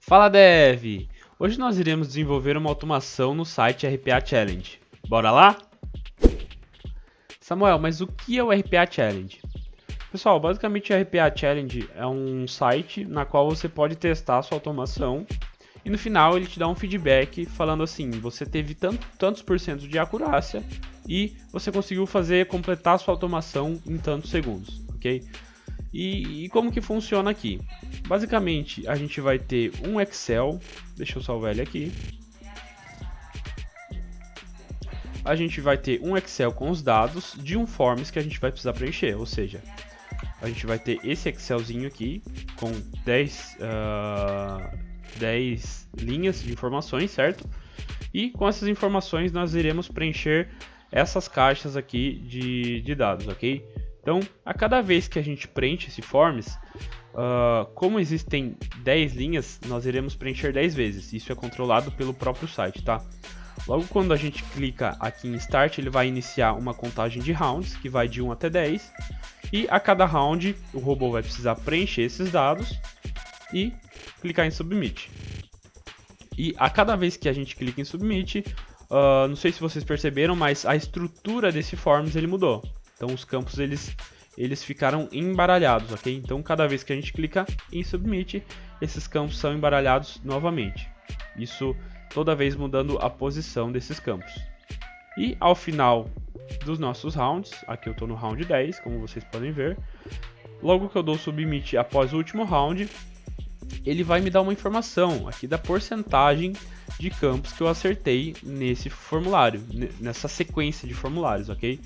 Fala Dev! Hoje nós iremos desenvolver uma automação no site RPA Challenge. Bora lá? Samuel, mas o que é o RPA Challenge? Pessoal, basicamente o RPA Challenge é um site na qual você pode testar a sua automação e no final ele te dá um feedback falando assim, você teve tantos por cento de acurácia e você conseguiu completar a sua automação em tantos segundos, ok? E como que funciona aqui? Basicamente, a gente vai ter um Excel, deixa eu salvar ele aqui. A gente vai ter um Excel com os dados de um forms que a gente vai precisar preencher, ou seja, a gente vai ter esse Excelzinho aqui com 10 linhas de informações, certo? E com essas informações nós iremos preencher essas caixas aqui de dados, ok? Então, a cada vez que a gente preenche esse forms, como existem 10 linhas, nós iremos preencher 10 vezes. Isso é controlado pelo próprio site, tá? Logo quando a gente clica aqui em Start, ele vai iniciar uma contagem de rounds, que vai de 1 até 10. E a cada round, o robô vai precisar preencher esses dados e clicar em Submit. E a cada vez que a gente clica em Submit, não sei se vocês perceberam, mas a estrutura desse forms ele mudou. Então os campos eles ficaram embaralhados, ok? Então cada vez que a gente clica em Submit, esses campos são embaralhados novamente. Isso toda vez mudando a posição desses campos. E ao final dos nossos rounds, aqui eu estou no round 10, como vocês podem ver, logo que eu dou Submit após o último round, ele vai me dar uma informação aqui da porcentagem de campos que eu acertei nesse formulário, nessa sequência de formulários, ok?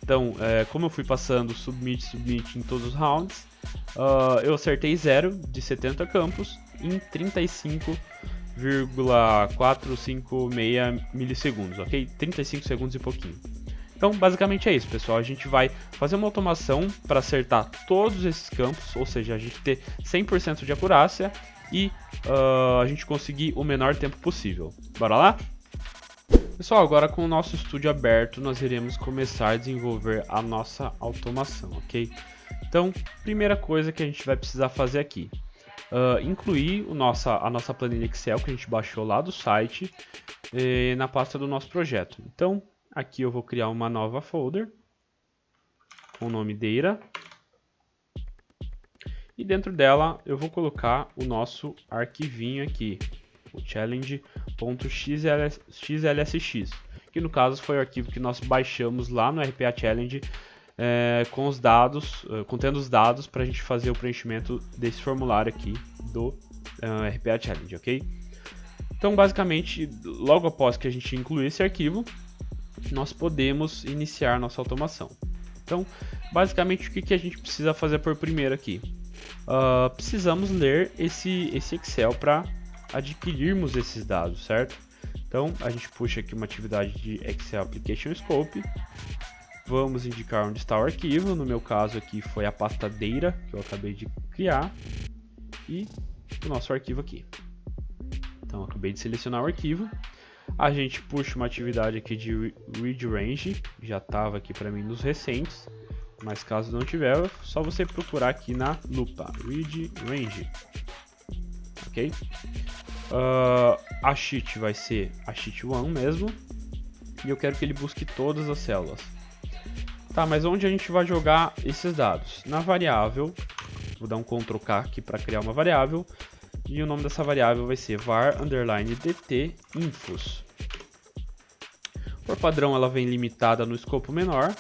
Então, como eu fui passando submit em todos os rounds, eu acertei 0 de 70 campos em 35,456 milissegundos, ok? 35 segundos e pouquinho. Então, basicamente é isso, pessoal. A gente vai fazer uma automação para acertar todos esses campos, ou seja, a gente ter 100% de acurácia e a gente conseguir o menor tempo possível. Bora lá? Pessoal, agora com o nosso estúdio aberto, nós iremos começar a desenvolver a nossa automação, ok? Então, primeira coisa que a gente vai precisar fazer aqui, incluir a nossa planilha Excel que a gente baixou lá do site na pasta do nosso projeto. Então, aqui eu vou criar uma nova folder com o nome Data. E dentro dela eu vou colocar o nosso arquivinho aqui, o challenge.xlsx, que no caso foi o arquivo que nós baixamos lá no RPA Challenge com os dados, contendo os dados para a gente fazer o preenchimento desse formulário aqui do RPA Challenge, ok? Então basicamente, logo após que a gente incluir esse arquivo, nós podemos iniciar nossa automação. Então basicamente o que a gente precisa fazer por primeiro aqui? Precisamos ler esse Excel para adquirirmos esses dados, certo? Então a gente puxa aqui uma atividade de Excel Application Scope, vamos indicar onde está o arquivo, no meu caso aqui foi a pasta Data que eu acabei de criar e o nosso arquivo aqui. Então acabei de selecionar o arquivo, a gente puxa uma atividade aqui de Read Range, já estava aqui para mim nos recentes, mas caso não tiver, é só você procurar aqui na lupa, Read Range, ok? A sheet vai ser a sheet 1 mesmo, e eu quero que ele busque todas as células. Tá, mas onde a gente vai jogar esses dados? Na variável, vou dar um Ctrl K aqui para criar uma variável, e o nome dessa variável vai ser var_dt infos. Por padrão ela vem limitada no escopo menor,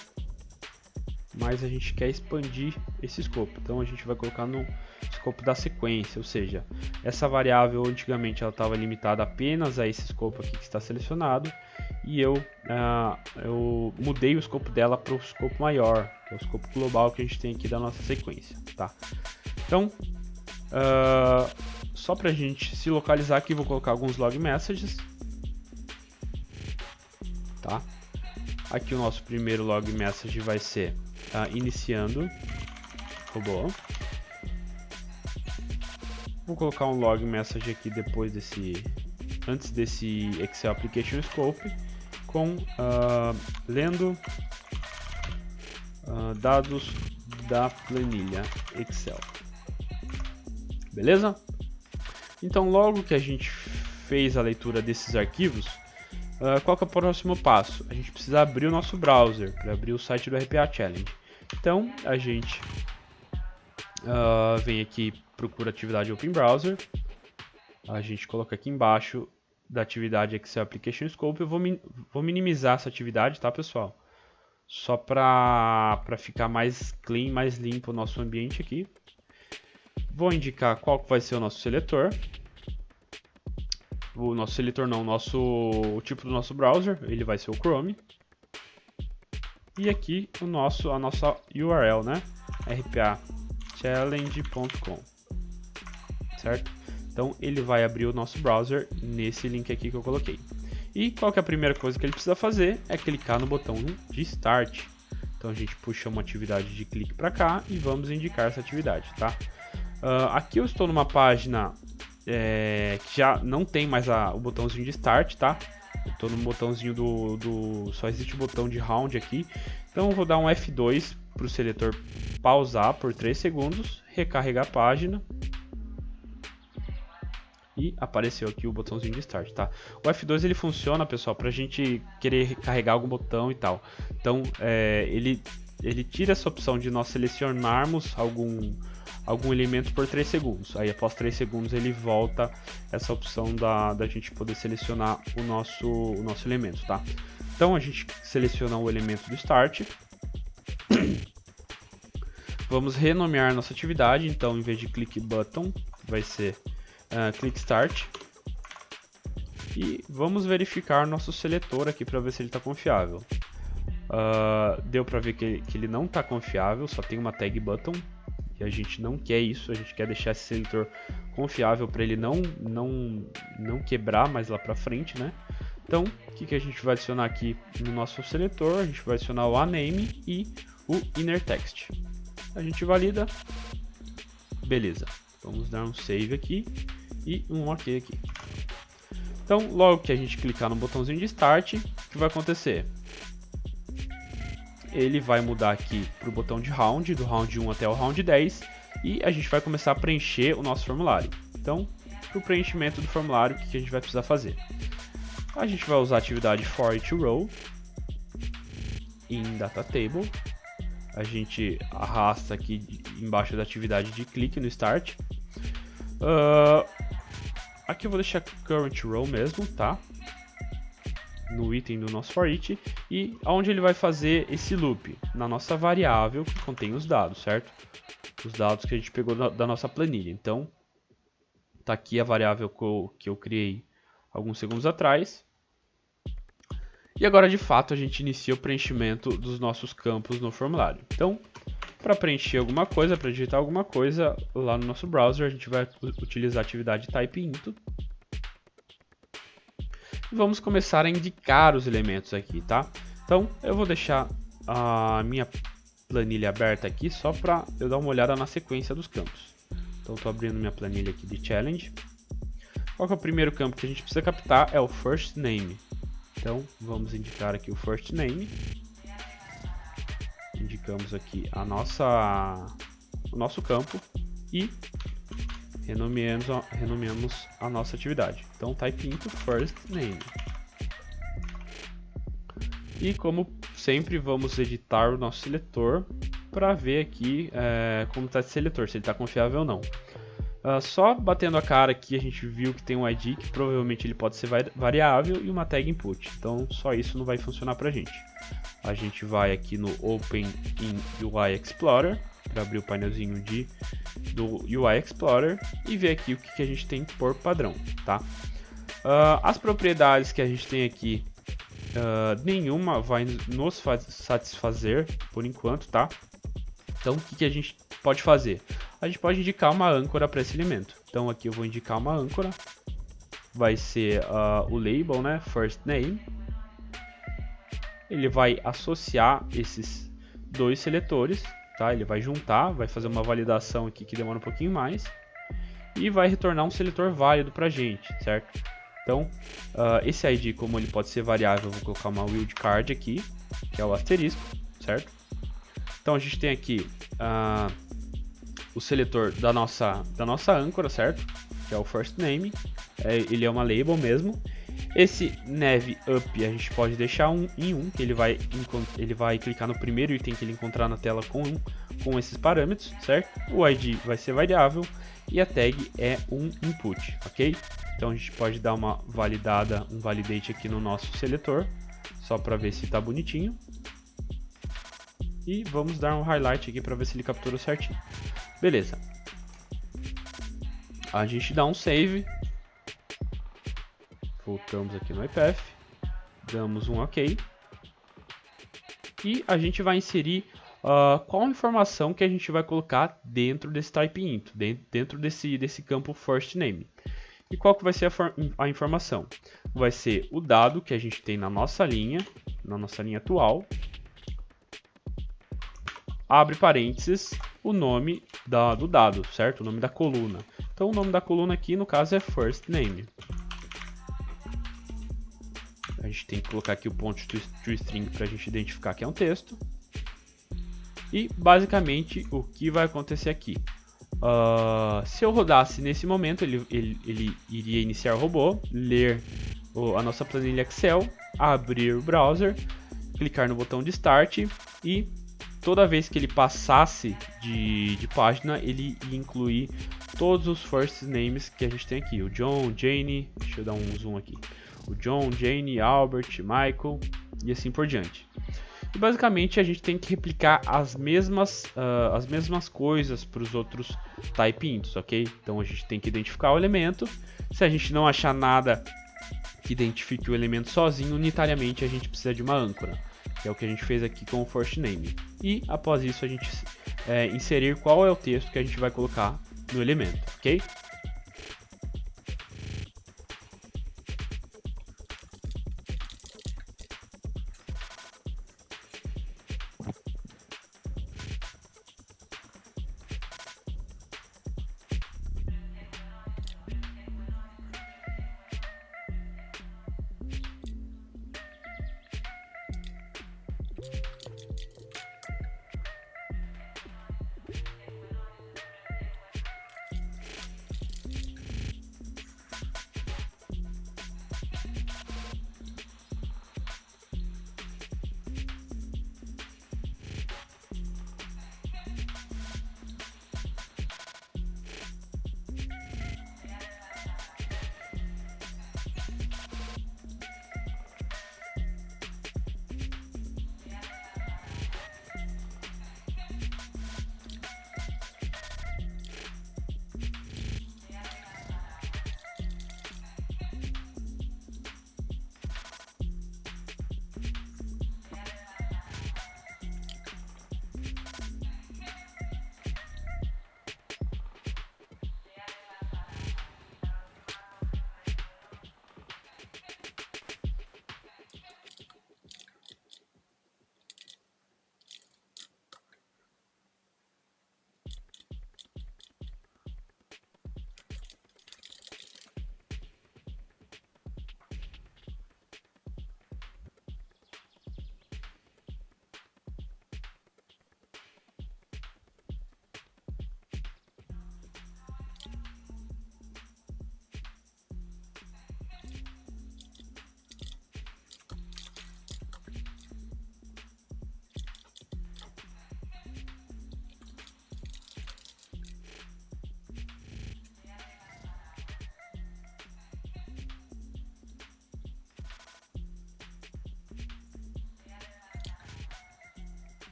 mas a gente quer expandir esse escopo, então a gente vai colocar no escopo da sequência, ou seja, essa variável antigamente ela estava limitada apenas a esse escopo aqui que está selecionado, e eu mudei o escopo dela para o escopo maior, que é o escopo global que a gente tem aqui da nossa sequência, tá? Então, só para a gente se localizar aqui, vou colocar alguns log messages, tá? Aqui o nosso primeiro log message vai ser iniciando robô. Vou colocar um log message aqui antes desse Excel Application Scope com lendo dados da planilha Excel. Beleza? Então, logo que a gente fez a leitura desses arquivos, qual que é o próximo passo? A gente precisa abrir o nosso browser para abrir o site do RPA Challenge. Então, a gente vem aqui, procura atividade Open Browser, a gente coloca aqui embaixo da atividade Excel Application Scope. Eu vou minimizar essa atividade, tá, pessoal? Só para ficar mais clean, mais limpo o nosso ambiente aqui. Vou indicar qual vai ser o nosso seletor. O nosso seletor não, o tipo do nosso browser, ele vai ser o Chrome. E aqui a nossa URL, né? rpachallenge.com, certo? Então ele vai abrir o nosso browser nesse link aqui que eu coloquei. E qual que é a primeira coisa que ele precisa fazer? É clicar no botão de Start. Então a gente puxa uma atividade de clique para cá e vamos indicar essa atividade, tá? Aqui eu estou numa página que já não tem mais o botãozinho de Start, tá? Eu estou no botãozinho só existe o botão de Round aqui. Então eu vou dar um F2 para o seletor pausar por 3 segundos, recarregar a página. E apareceu aqui o botãozinho de Start, tá? O F2 ele funciona, pessoal, para a gente querer carregar algum botão e tal. Então ele tira essa opção de nós selecionarmos algum elemento por 3 segundos. Aí após 3 segundos ele volta essa opção da gente poder selecionar o nosso elemento, tá? Então a gente seleciona o elemento do Start. Vamos renomear nossa atividade, então em vez de Click Button vai ser Click Start. E vamos verificar nosso seletor aqui para ver se ele está confiável. Deu para ver que ele não está confiável, só tem uma tag button. E a gente não quer isso, a gente quer deixar esse seletor confiável para ele não quebrar mais lá para frente, né? Então, o que a gente vai adicionar aqui no nosso seletor? A gente vai adicionar o aname e o inner text. A gente valida, beleza. Vamos dar um save aqui e um OK aqui. Então, logo que a gente clicar no botãozinho de Start, o que vai acontecer? Ele vai mudar aqui para o botão de Round, do Round 1 até o Round 10, e a gente vai começar a preencher o nosso formulário. Então, para o preenchimento do formulário, o que a gente vai precisar fazer? A gente vai usar a atividade For Each Row in Data Table. A gente arrasta aqui embaixo da atividade de clique no Start. Aqui eu vou deixar Current Row mesmo, tá? No item do nosso For Each, e onde ele vai fazer esse loop? Na nossa variável que contém os dados, certo? Os dados que a gente pegou da nossa planilha. Então, tá aqui a variável que eu criei alguns segundos atrás. E agora, de fato, a gente inicia o preenchimento dos nossos campos no formulário. Então, para preencher alguma coisa, para digitar alguma coisa lá no nosso browser, a gente vai utilizar a atividade type_into. E vamos começar a indicar os elementos aqui, tá? Então, eu vou deixar a minha planilha aberta aqui só para eu dar uma olhada na sequência dos campos. Então, estou abrindo minha planilha aqui de Challenge. Qual que é o primeiro campo que a gente precisa captar? É o First Name. Então, vamos indicar aqui o First Name. Indicamos aqui o nosso campo e renomeamos a nossa atividade. Então, type_into First Name. E como sempre, vamos editar o nosso seletor para ver aqui como está esse seletor, se ele está confiável ou não. Só batendo a cara aqui a gente viu que tem um ID que provavelmente ele pode ser variável e uma tag input. Então só isso não vai funcionar para a gente. A gente vai aqui no Open in UI Explorer para abrir o painelzinho do UI Explorer e ver aqui o que a gente tem por padrão, tá? As propriedades que a gente tem aqui, nenhuma vai nos satisfazer por enquanto, tá? Então o que a gente pode fazer? A gente pode indicar uma âncora para esse elemento. Então aqui eu vou indicar uma âncora, vai ser o label, né? First Name. Ele vai associar esses dois seletores, tá? Ele vai juntar, vai fazer uma validação aqui que demora um pouquinho mais e vai retornar um seletor válido para a gente, certo? Então esse ID, como ele pode ser variável, eu vou colocar uma wildcard aqui, que é o asterisco, certo? Então a gente tem aqui o seletor da nossa âncora, certo? que é o first name, ele é uma label mesmo. Esse nav up a gente pode deixar em 1, que ele vai clicar no primeiro item que ele encontrar na tela com esses parâmetros, certo? O ID vai ser variável e a tag é um input, ok? Então a gente pode dar uma validada, um validate aqui no nosso seletor, só para ver se está bonitinho. E vamos dar um highlight aqui para ver se ele capturou certinho. Beleza. A gente dá um save. Voltamos aqui no iPath. Damos um OK. E a gente vai inserir qual informação que a gente vai colocar dentro desse type int, dentro desse campo first name. E qual que vai ser a informação? Vai ser o dado que a gente tem na nossa linha atual. Abre parênteses, o nome do dado, certo? O nome da coluna. Então o nome da coluna aqui no caso é first name. A gente tem que colocar aqui o ponto to string para a gente identificar que é um texto. E basicamente o que vai acontecer aqui? Se eu rodasse nesse momento, ele iria iniciar o robô, ler a nossa planilha Excel, abrir o browser, clicar no botão de Start e toda vez que ele passasse de página, ele ia incluir todos os first names que a gente tem aqui. O John, Jane, deixa eu dar um zoom aqui. O John, Jane, Albert, Michael e assim por diante. E basicamente a gente tem que replicar as mesmas coisas para os outros type ints, ok? Então a gente tem que identificar o elemento. Se a gente não achar nada que identifique o elemento sozinho, unitariamente a gente precisa de uma âncora, que é o que a gente fez aqui com o first name. E após isso a gente inserir qual é o texto que a gente vai colocar no elemento, ok?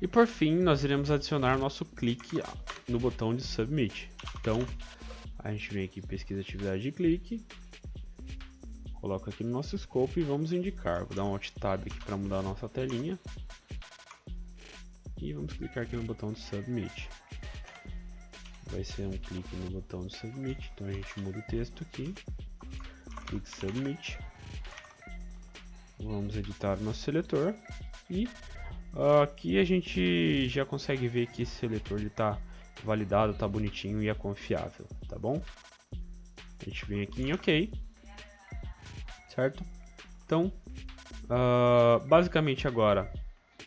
E por fim, nós iremos adicionar nosso clique no botão de Submit. Então, a gente vem aqui, pesquisa atividade de clique, coloca aqui no nosso scope e vamos indicar. Vou dar um Alt Tab aqui para mudar a nossa telinha. E vamos clicar aqui no botão de Submit. Vai ser um clique no botão de Submit, então a gente muda o texto aqui. Clique Submit. Vamos editar o nosso seletor. E aqui a gente já consegue ver que esse seletor está validado, está bonitinho e é confiável, tá bom? A gente vem aqui em OK, certo? Então, basicamente agora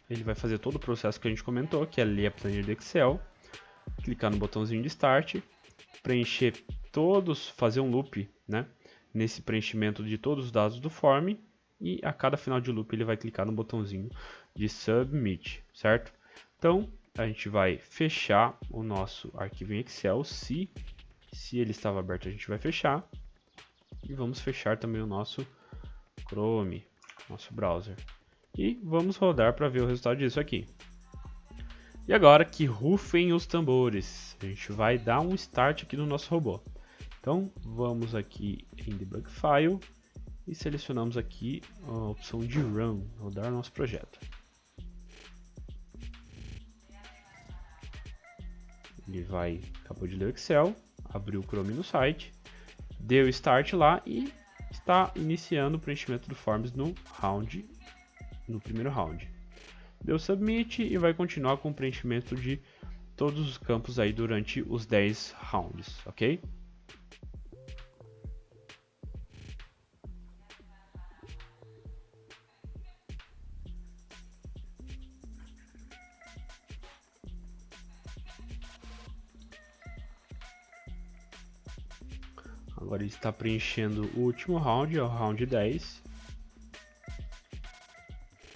ele vai fazer todo o processo que a gente comentou, que é ler a planilha do Excel, clicar no botãozinho de Start, preencher todos, fazer um loop, né, nesse preenchimento de todos os dados do form, e a cada final de loop ele vai clicar no botãozinho de Submit, certo? Então, a gente vai fechar o nosso arquivo em Excel, se ele estava aberto a gente vai fechar, e vamos fechar também o nosso Chrome, nosso browser. E vamos rodar para ver o resultado disso aqui. E agora que rufem os tambores, a gente vai dar um start aqui no nosso robô. Então vamos aqui em Debug File e selecionamos aqui a opção de Run, rodar nosso projeto. Ele acabou de ler o Excel, abriu o Chrome no site, deu Start lá e está iniciando o preenchimento do Forms no primeiro round. Deu Submit e vai continuar com o preenchimento de todos os campos aí durante os 10 rounds, ok? Agora ele está preenchendo o último round, é o round 10.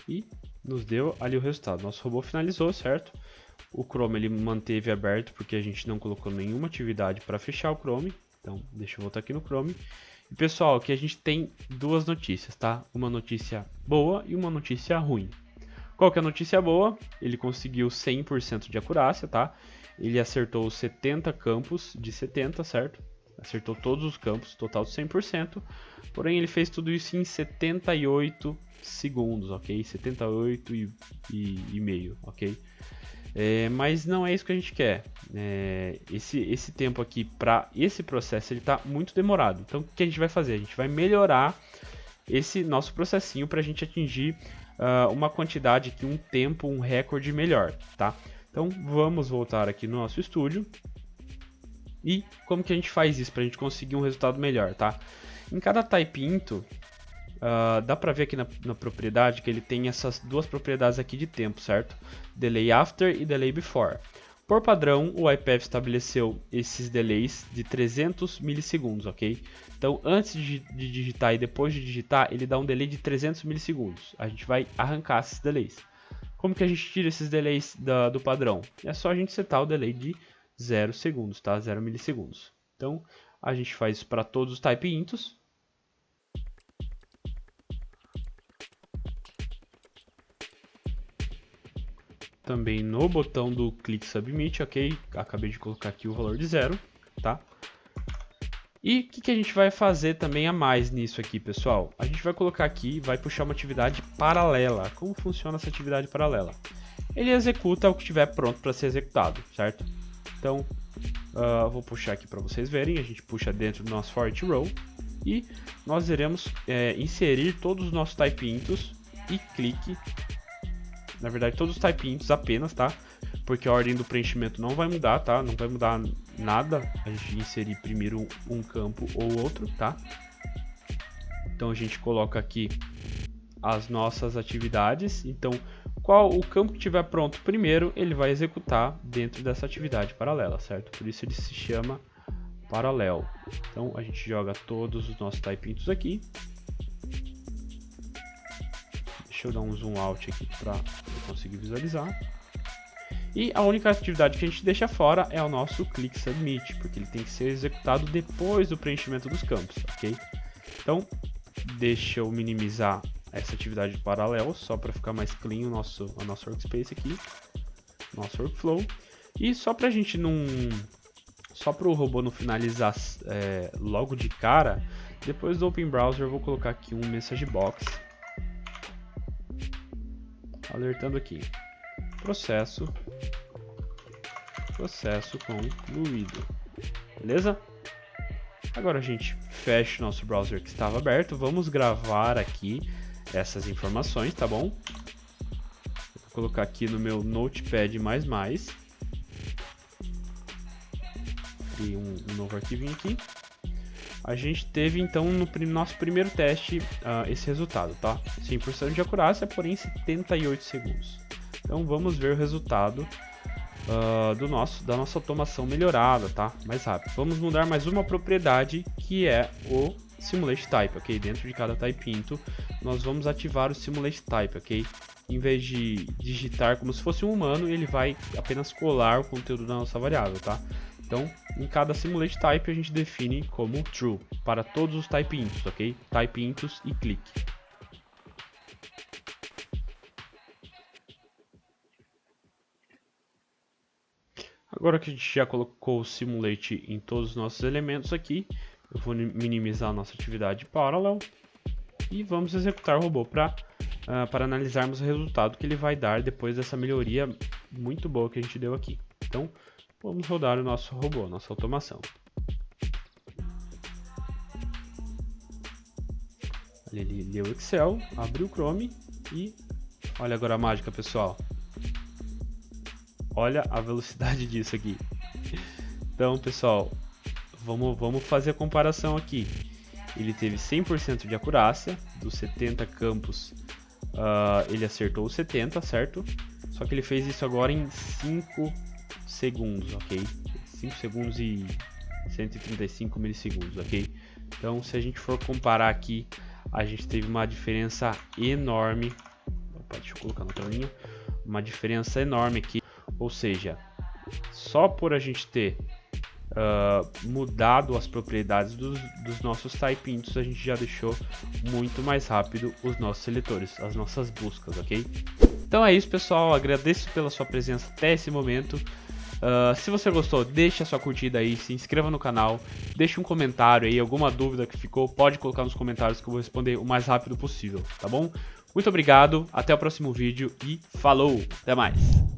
E nos deu ali o resultado. Nosso robô finalizou, certo? O Chrome ele manteve aberto porque a gente não colocou nenhuma atividade para fechar o Chrome. Então, deixa eu voltar aqui no Chrome. E pessoal, aqui a gente tem duas notícias, tá? Uma notícia boa e uma notícia ruim. Qual que é a notícia boa? Ele conseguiu 100% de acurácia, tá? Ele acertou 70 campos de 70, certo? Acertou todos os campos, total de 100%. Porém, ele fez tudo isso em 78 segundos, ok? 78 e meio, ok? Mas não é isso que a gente quer. Esse tempo aqui para esse processo ele está muito demorado. Então, o que a gente vai fazer? A gente vai melhorar esse nosso processinho para a gente atingir uma quantidade aqui, um tempo, um recorde melhor, tá? Então, vamos voltar aqui no nosso estúdio. E como que a gente faz isso para a gente conseguir um resultado melhor, tá? Em cada type into, dá para ver aqui na propriedade que ele tem essas duas propriedades aqui de tempo, certo? Delay after e delay before. Por padrão, o iPath estabeleceu esses delays de 300 milissegundos, ok? Então, antes de digitar e depois de digitar, ele dá um delay de 300 milissegundos. A gente vai arrancar esses delays. Como que a gente tira esses delays do padrão? É só a gente setar o delay de 0 segundos, tá? 0 milissegundos. Então, a gente faz isso para todos os type intos. Também no botão do Click Submit, ok? Acabei de colocar aqui o valor de 0, tá? E o que a gente vai fazer também a mais nisso aqui, pessoal? A gente vai colocar aqui, vai puxar uma atividade paralela. Como funciona essa atividade paralela? Ele executa o que estiver pronto para ser executado, certo? Então, vou puxar aqui para vocês verem. A gente puxa dentro do nosso for each row e nós iremos inserir todos os nossos type intos e clique. Na verdade, todos os type intos apenas, tá? Porque a ordem do preenchimento não vai mudar, tá? Não vai mudar nada a gente inserir primeiro um campo ou outro, tá? Então a gente coloca aqui as nossas atividades. Então, qual o campo que estiver pronto primeiro, ele vai executar dentro dessa atividade paralela, certo? Por isso ele se chama paralelo. Então a gente joga todos os nossos type intos aqui. Deixa eu dar um zoom out aqui para eu conseguir visualizar. E a única atividade que a gente deixa fora é o nosso Click Submit, porque ele tem que ser executado depois do preenchimento dos campos, ok? Então, deixa eu minimizar essa atividade de paralelo, só para ficar mais clean a nossa workspace aqui. nosso workflow. E só pra gente não... Só para o robô não finalizar logo de cara, depois do Open Browser eu vou colocar aqui um message box. Alertando aqui. Processo concluído. Beleza? Agora a gente fecha o nosso browser que estava aberto. Vamos gravar aqui essas informações, tá bom? Vou colocar aqui no meu Notepad++. E um novo arquivinho aqui. A gente teve então no nosso primeiro teste esse resultado, tá? 100% de acurácia, porém 78 segundos. Então vamos ver o resultado da nossa automação melhorada, tá? Mais rápido. Vamos mudar mais uma propriedade que é o Simulate Type, ok? Dentro de cada type into, nós vamos ativar o Simulate Type, ok? Em vez de digitar como se fosse um humano, ele vai apenas colar o conteúdo da nossa variável, tá? Então, em cada Simulate Type a gente define como True para todos os type intos, ok? Type intos e click. Agora que a gente já colocou o Simulate em todos os nossos elementos aqui, eu vou minimizar a nossa atividade parallel e vamos executar o robô para analisarmos o resultado que ele vai dar depois dessa melhoria muito boa que a gente deu aqui. Então, vamos rodar o nosso robô, nossa automação. Ele leu o Excel, abriu o Chrome e olha agora a mágica, pessoal. Olha a velocidade disso aqui. Então, pessoal, vamos fazer a comparação aqui. Ele teve 100% de acurácia, dos 70 campos ele acertou os 70, certo? Só que ele fez isso agora em 5 segundos, ok? 5 segundos e 135 milissegundos, ok? Então, se a gente for comparar aqui, a gente teve uma diferença enorme. Opa, deixa eu colocar na outra linha. Uma diferença enorme aqui. Ou seja, só por a gente ter mudado as propriedades dos nossos type intos, a gente já deixou muito mais rápido os nossos seletores, as nossas buscas, ok? Então é isso, pessoal. Agradeço pela sua presença até esse momento. Se você gostou, deixe a sua curtida aí, se inscreva no canal, deixe um comentário aí, alguma dúvida que ficou, pode colocar nos comentários que eu vou responder o mais rápido possível, tá bom? Muito obrigado, até o próximo vídeo e falou, até mais!